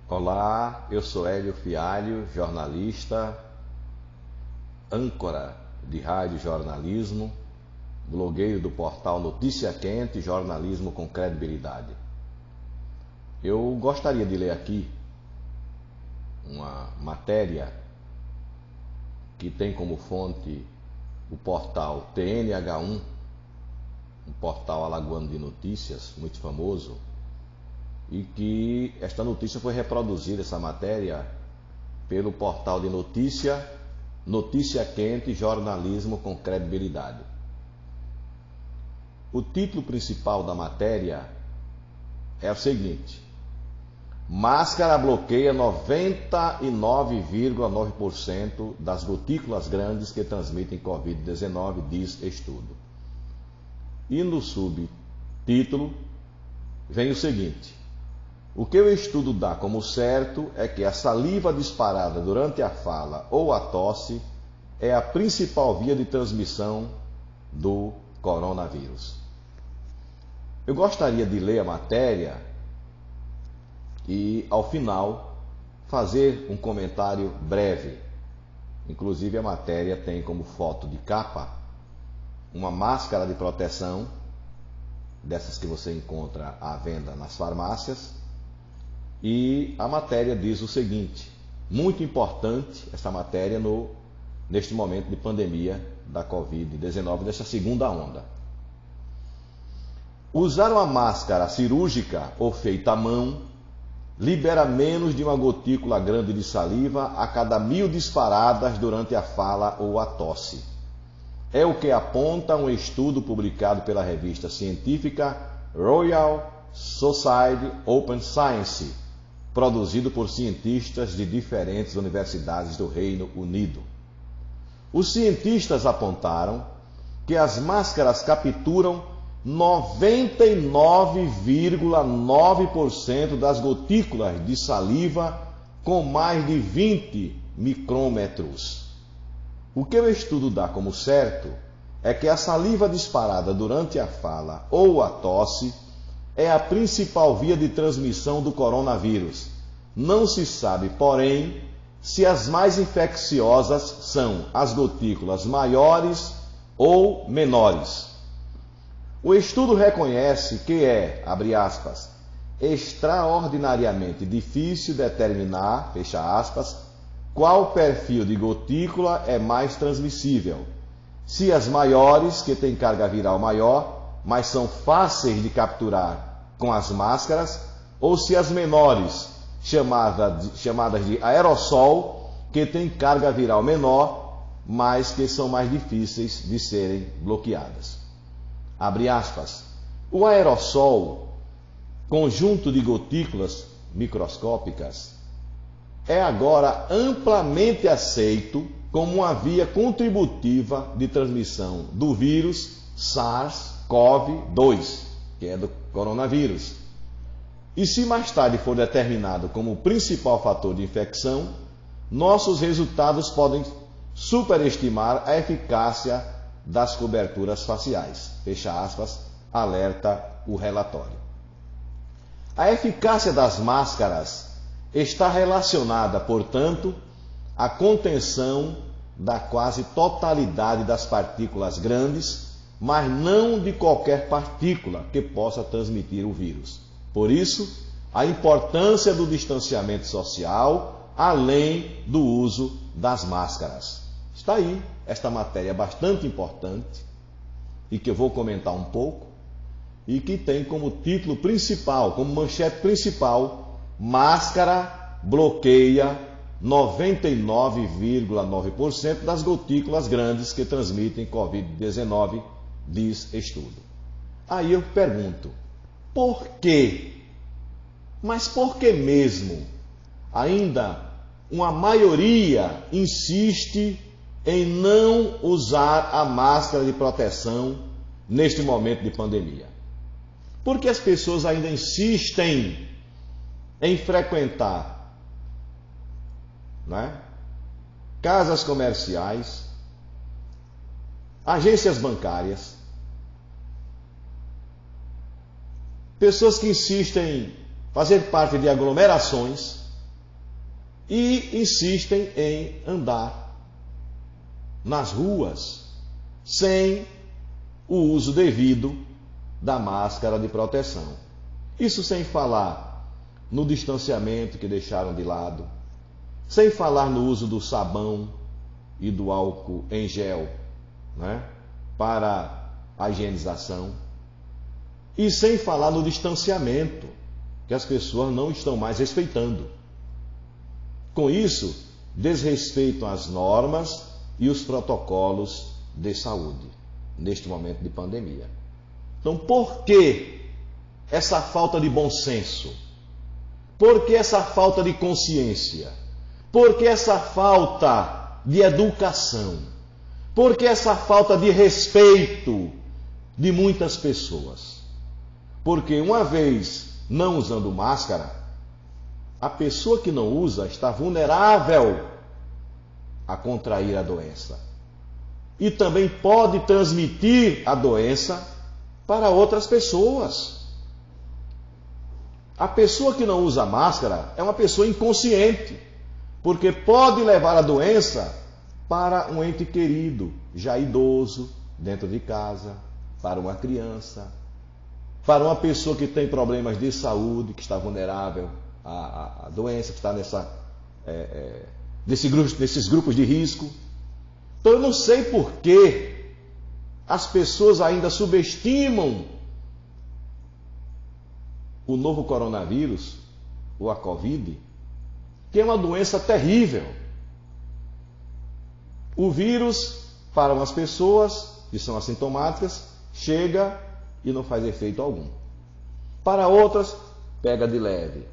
Olá, eu sou Hélio Fialho, jornalista, âncora de rádio jornalismo, blogueiro do portal Notícia Quente, jornalismo com credibilidade. Eu gostaria de ler aqui uma matéria que tem como fonte o portal TNH1, um portal alagoano de notícias muito famoso, e que esta notícia foi reproduzida, essa matéria, pelo portal de Notícia Quente, jornalismo com credibilidade. O título principal da matéria é o seguinte: máscara bloqueia 99,9% das gotículas grandes que transmitem Covid-19, diz estudo. E no subtítulo vem o seguinte: o que o estudo dá como certo é que a saliva disparada durante a fala ou a tosse é a principal via de transmissão do coronavírus. Eu gostaria de ler a matéria e, ao final, fazer um comentário breve. Inclusive, a matéria tem como foto de capa uma máscara de proteção, dessas que você encontra à venda nas farmácias. E a matéria diz o seguinte, muito importante essa matéria neste momento de pandemia da Covid-19, dessa segunda onda. Usar uma máscara cirúrgica ou feita à mão libera menos de uma gotícula grande de saliva a cada 1000 disparadas durante a fala ou a tosse. É o que aponta um estudo publicado pela revista científica Royal Society Open Science, produzido por cientistas de diferentes universidades do Reino Unido. Os cientistas apontaram que as máscaras capturam 99,9% das gotículas de saliva com mais de 20 micrômetros. O que o estudo dá como certo é que a saliva disparada durante a fala ou a tosse é a principal via de transmissão do coronavírus. Não se sabe, porém, se as mais infecciosas são as gotículas maiores ou menores. O estudo reconhece que é, abre aspas, extraordinariamente difícil determinar, fecha aspas, qual perfil de gotícula é mais transmissível. Se as maiores, que têm carga viral maior, mas são fáceis de capturar com as máscaras, ou se as menores, chamadas de aerossol, que têm carga viral menor, mas que são mais difíceis de serem bloqueadas. Abre aspas. O aerossol, conjunto de gotículas microscópicas, é agora amplamente aceito como uma via contributiva de transmissão do vírus SARS-CoV-2, que é do coronavírus. E se mais tarde for determinado como o principal fator de infecção, nossos resultados podem superestimar a eficácia das coberturas faciais. Fecha aspas, alerta o relatório. A eficácia das máscaras está relacionada, portanto, à contenção da quase totalidade das partículas grandes, mas não de qualquer partícula que possa transmitir o vírus. Por isso, a importância do distanciamento social, além do uso das máscaras. Está aí esta matéria bastante importante e que eu vou comentar um pouco e que tem como título principal, como manchete principal, máscara bloqueia 99,9% das gotículas grandes que transmitem Covid-19, diz estudo. Aí eu pergunto, por quê? Mas por que mesmo ainda uma maioria insiste em não usar a máscara de proteção neste momento de pandemia? Por que as pessoas ainda insistem em frequentar, casas comerciais, agências bancárias, pessoas que insistem em fazer parte de aglomerações e insistem em andar nas ruas sem o uso devido da máscara de proteção. Isso sem falar no distanciamento que deixaram de lado, sem falar no uso do sabão e do álcool em gel, né, para a higienização, e sem falar no distanciamento que as pessoas não estão mais respeitando. Com isso, desrespeitam as normas e os protocolos de saúde neste momento de pandemia. Então, por que essa falta de bom senso? Por que essa falta de consciência? Por que essa falta de educação? Por que essa falta de respeito de muitas pessoas? Porque uma vez não usando máscara, a pessoa que não usa está vulnerável a contrair a doença. E também pode transmitir a doença para outras pessoas. A pessoa que não usa máscara é uma pessoa inconsciente, porque pode levar a doença para um ente querido, já idoso, dentro de casa, para uma criança, para uma pessoa que tem problemas de saúde, que está vulnerável à doença, que está nesses grupos de risco. Então eu não sei por que as pessoas ainda subestimam o novo coronavírus, ou a Covid, que é uma doença terrível. O vírus, para umas pessoas que são assintomáticas, chega e não faz efeito algum. Para outras, pega de leve.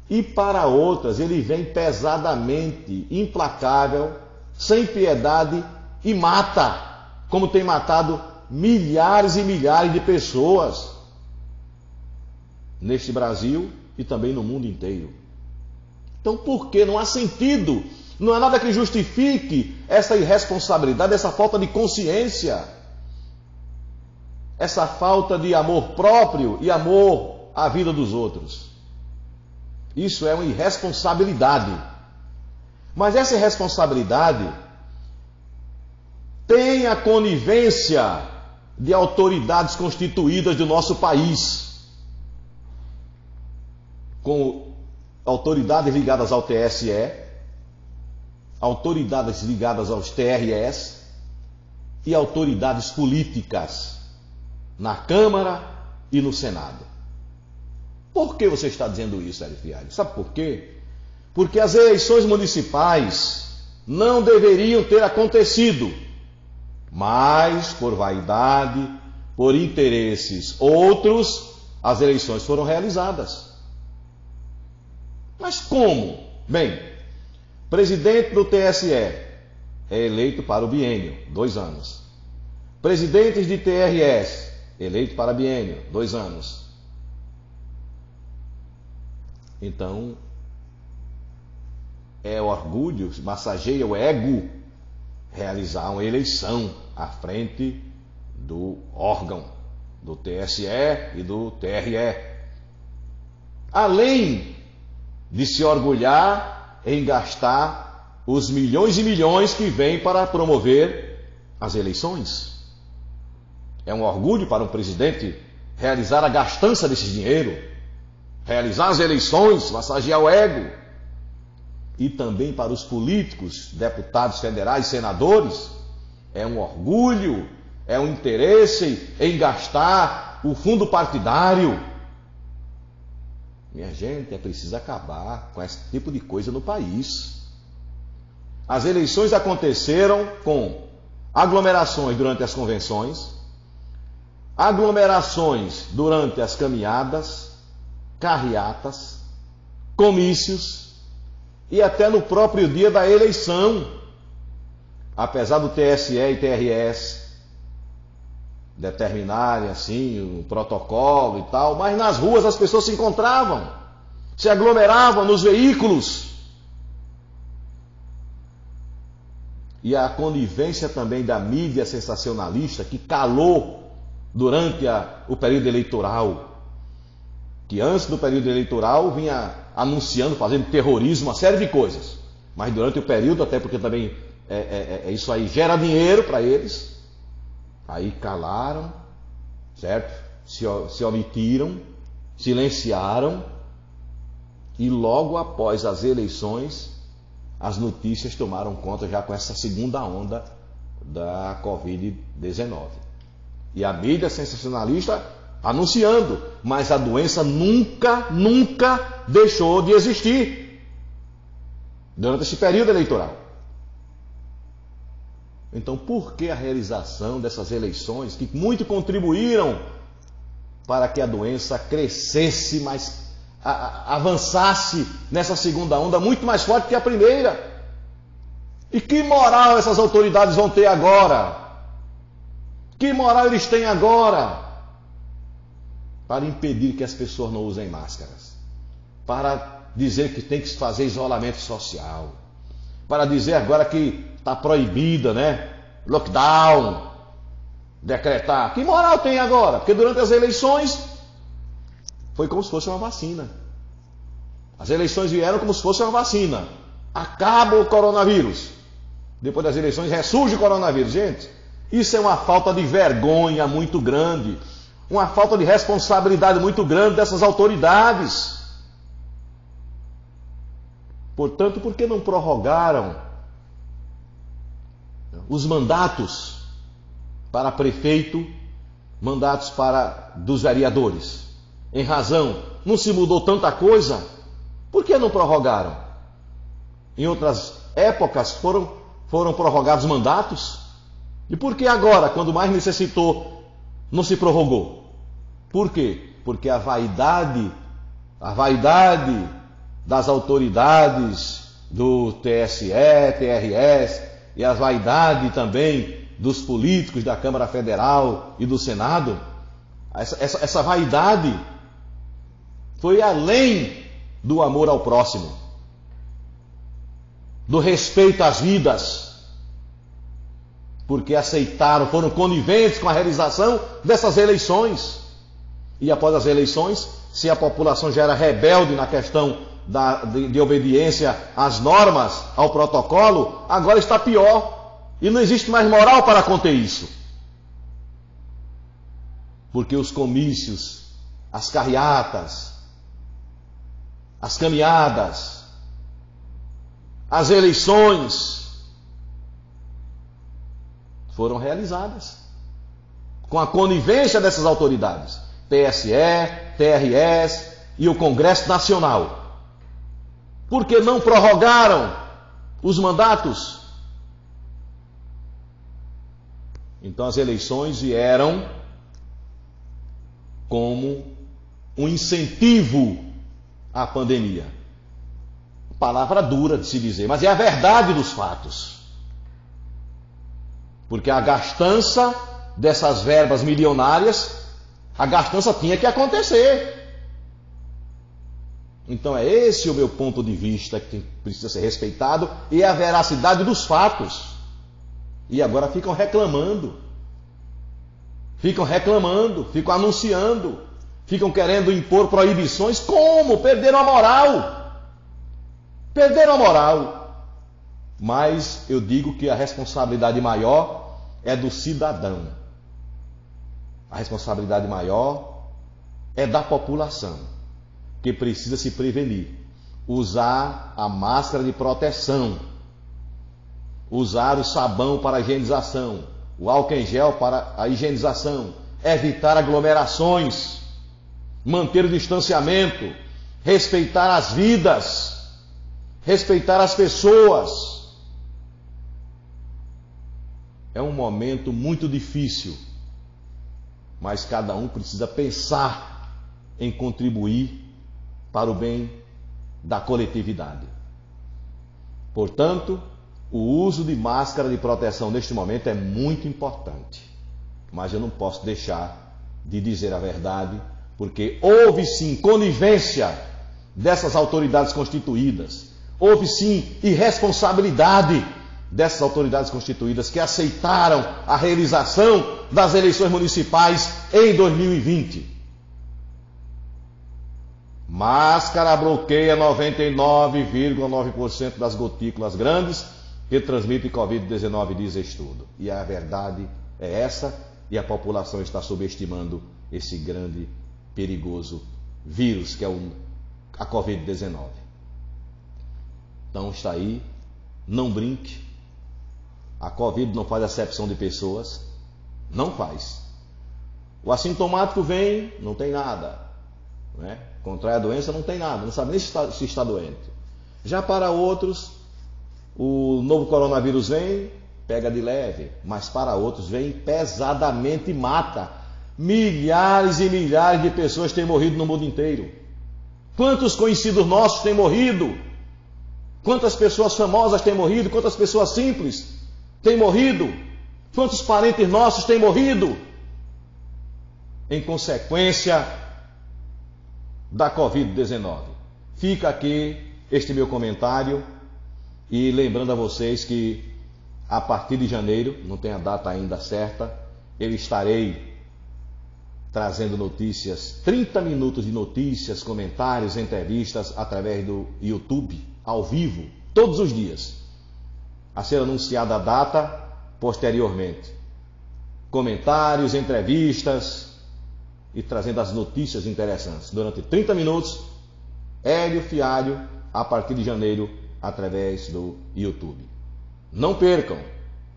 E para outras, ele vem pesadamente, implacável, sem piedade e mata, como tem matado milhares e milhares de pessoas neste Brasil e também no mundo inteiro. Então, por que? Não há sentido, não há nada que justifique essa irresponsabilidade, essa falta de consciência, essa falta de amor próprio e amor à vida dos outros. Isso é uma irresponsabilidade. Mas essa irresponsabilidade tem a conivência de autoridades constituídas do nosso país, com autoridades ligadas ao TSE, autoridades ligadas aos TRS e autoridades políticas na Câmara e no Senado. Por que você está dizendo isso, Hélio Fialho? Sabe por quê? Porque as eleições municipais não deveriam ter acontecido, mas por vaidade, por interesses outros, as eleições foram realizadas. Mas como? Bem, presidente do TSE é eleito para o biênio, 2 anos. Presidentes de TRS, eleito para biênio, 2 anos. Então, é orgulho, massageia o ego, realizar uma eleição à frente do órgão, do TSE e do TRE. Além de se orgulhar em gastar os milhões e milhões que vêm para promover as eleições. É um orgulho para um presidente realizar a gastança desse dinheiro, realizar as eleições, massagear o ego. E também para os políticos, deputados federais, senadores, é um orgulho, é um interesse em gastar o fundo partidário. Minha gente, é preciso acabar com esse tipo de coisa no país. As eleições aconteceram com aglomerações durante as convenções, aglomerações durante as caminhadas, carreatas, comícios e até no próprio dia da eleição. Apesar do TSE e TRS determinarem assim o protocolo e tal, mas nas ruas as pessoas se encontravam, se aglomeravam nos veículos. E a conivência também da mídia sensacionalista que calou durante o período eleitoral, que antes do período eleitoral vinha anunciando, fazendo terrorismo, uma série de coisas. Mas durante o período, até porque também isso aí gera dinheiro para eles, aí calaram, certo? Se omitiram, silenciaram, e logo após as eleições, as notícias tomaram conta já com essa segunda onda da Covid-19. E a mídia sensacionalista anunciando, mas a doença nunca deixou de existir durante esse período eleitoral. Então, por que a realização dessas eleições, que muito contribuíram para que a doença crescesse, avançasse nessa segunda onda muito mais forte que a primeira? E que moral essas autoridades vão ter agora? Que moral eles têm agora para impedir que as pessoas não usem máscaras? Para dizer que tem que fazer isolamento social? Para dizer agora que está proibida, né? Lockdown, decretar. Que moral tem agora? Porque durante as eleições foi como se fosse uma vacina. As eleições vieram como se fosse uma vacina. Acaba o coronavírus. Depois das eleições ressurge o coronavírus. Gente, isso é uma falta de vergonha muito grande. Uma falta de responsabilidade muito grande dessas autoridades. Portanto, por que não prorrogaram os mandatos para prefeito, mandatos dos vereadores? Em razão, não se mudou tanta coisa? Por que não prorrogaram? Em outras épocas foram prorrogados mandatos? E por que agora, quando mais necessitou, não se prorrogou? Por quê? Porque a vaidade das autoridades do TSE, TRS, e a vaidade também dos políticos da Câmara Federal e do Senado, essa vaidade foi além do amor ao próximo, do respeito às vidas, porque aceitaram, foram coniventes com a realização dessas eleições. E após as eleições, se a população já era rebelde na questão de obediência às normas, ao protocolo, agora está pior. E não existe mais moral para conter isso. Porque os comícios, as carreatas, as caminhadas, as eleições foram realizadas com a conivência dessas autoridades, TSE, TRS e o Congresso Nacional. Por que não prorrogaram os mandatos? Então as eleições vieram como um incentivo à pandemia. Palavra dura de se dizer, mas é a verdade dos fatos. Porque a gastança dessas verbas milionárias, a gastança tinha que acontecer. Então é esse o meu ponto de vista que precisa ser respeitado e a veracidade dos fatos. E agora ficam reclamando, ficam anunciando, ficam querendo impor proibições. Como? Perderam a moral. Perderam a moral. Mas eu digo que a responsabilidade maior é do cidadão. A responsabilidade maior é da população, que precisa se prevenir. Usar a máscara de proteção, usar o sabão para a higienização, o álcool em gel para a higienização, evitar aglomerações, manter o distanciamento, respeitar as vidas, respeitar as pessoas. É um momento muito difícil, mas cada um precisa pensar em contribuir para o bem da coletividade. Portanto, o uso de máscara de proteção neste momento é muito importante. Mas eu não posso deixar de dizer a verdade, porque houve sim conivência dessas autoridades constituídas. Houve sim irresponsabilidade dessas autoridades constituídas que aceitaram a realização das eleições municipais em 2020. Máscara bloqueia 99,9% das gotículas grandes que transmitem Covid-19, diz estudo. E a verdade é essa, e a população está subestimando esse grande, perigoso vírus que é a Covid-19. Então está aí, não brinque. A Covid não faz acepção de pessoas, não faz. O assintomático vem, não tem nada, né? Contrai a doença, não tem nada, não sabe nem se está doente. Já para outros, o novo coronavírus vem, pega de leve, mas para outros vem pesadamente e mata. Milhares e milhares de pessoas têm morrido no mundo inteiro. Quantos conhecidos nossos têm morrido? Quantas pessoas famosas têm morrido? Quantas pessoas simples têm morrido? Quantos parentes nossos têm morrido em consequência da Covid-19? Fica aqui este meu comentário e lembrando a vocês que a partir de janeiro, não tem a data ainda certa, eu estarei trazendo notícias, 30 minutos de notícias, comentários, entrevistas através do YouTube, ao vivo, todos os dias. A ser anunciada a data posteriormente. Comentários, entrevistas e trazendo as notícias interessantes. Durante 30 minutos, Hélio Fialho, a partir de janeiro, através do YouTube. Não percam,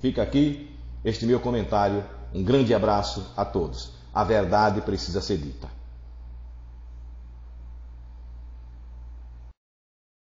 fica aqui este meu comentário. Um grande abraço a todos. A verdade precisa ser dita.